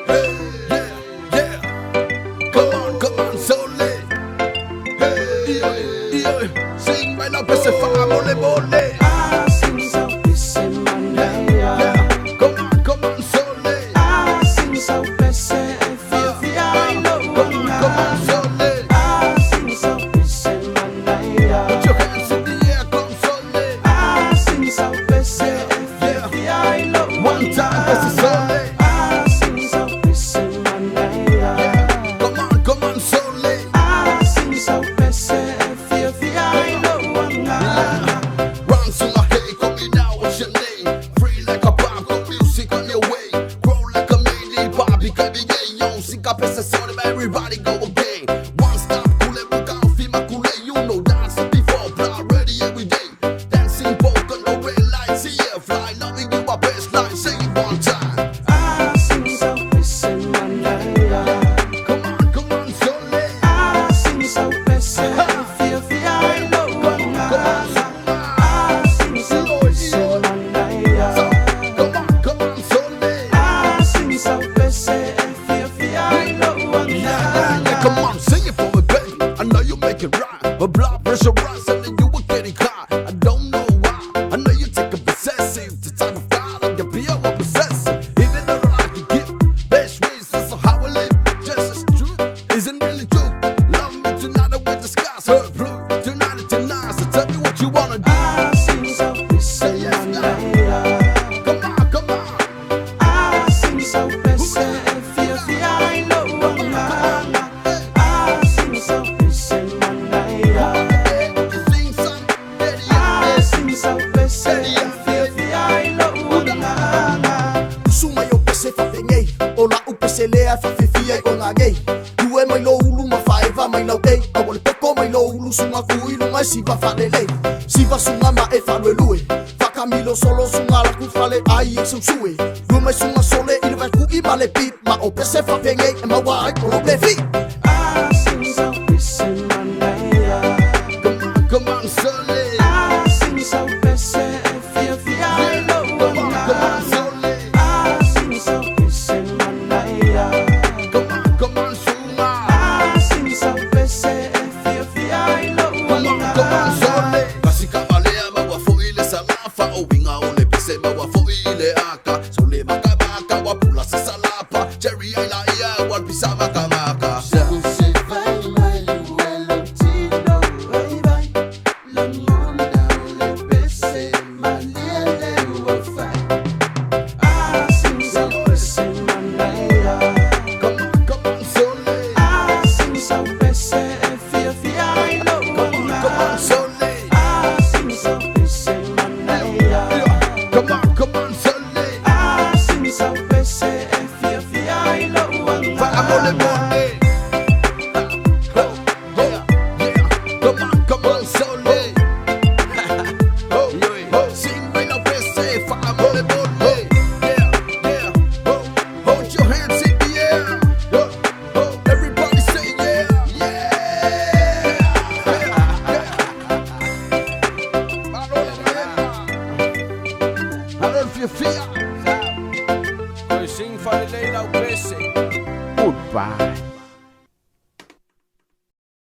Hey, yeah, yeah. Come on, Sole. Hey, yeah. Sing by Sau Pese, mole, mole. Sing Sau Pese Manaya. Yeah. Come on, Sole. Sing Sau Pese Fia no Come on, Sole. Sing Sau Pese Manaya. Put your hands in the air, come Sole. Sing Sau Pese Fia no One time, Pese Sole. Sing Sau Pese Manaya. Come on, Sole. Sing Sau Pese Fia no Run to my head, call me now, what's your name? Free like a bomb, got music on your way. Grow like a mini Bobby, yeah, yo. Sau Pese Sole, everybody go again. One stop, cool it, we got feel my cool it. You know dancing before, blood ready every day. Dancing polka, no red lights, yeah, fly. Loving you, my best line, say it one time. Sing Sau Pese Manaya. Come on, Sole. Sing Sau Pese Fia no Sing Sau Pese Manaya. Come on, Sole. Sing Sau Pese Fia no Yeah, come on, sing it for me, baby. I know you make it right. My blood pressure rise and then you were getting high. I don't know why. I know you take a possessive. The type of guy that can be over possessive. Even though I can give best reasons of how I live. Just as true, isn't really true. Love me tonight with the skies hurt blue. Tonight it's tonight, so tell me what you wanna do. Sing Sau Pese Manaya. Come on. Sing Sau Pese Fia no Sing Sau Pese Manaya. Sing some, Sing Sau Pese Fia no Suma yo pese fa fengei o la u pese lea fa fifia o nga gei tu e mai lo ulu ma fa eva mai lo ei a wole toko mai lo ulu suma kui lu mai si va fa lele si va sunga ma e fa lo lui fa camilo solo sunga la ku fale ai e sui lu mai sunga sole il va ku i male pit ma o pese fa fengei e ma wa ai o le fi Sing Sau Pese Manaya. come on, Sole. Sing Sau Pese Fia no Come on, Sole. Sing Sau Pese Manaya. Come on, Suma. Sing Sau Pese Fia no Come on, Sole. Kasi kamalea mawa foile sa mafa o winga o le pese mawa foile aka. Sole makabaka wa pula sa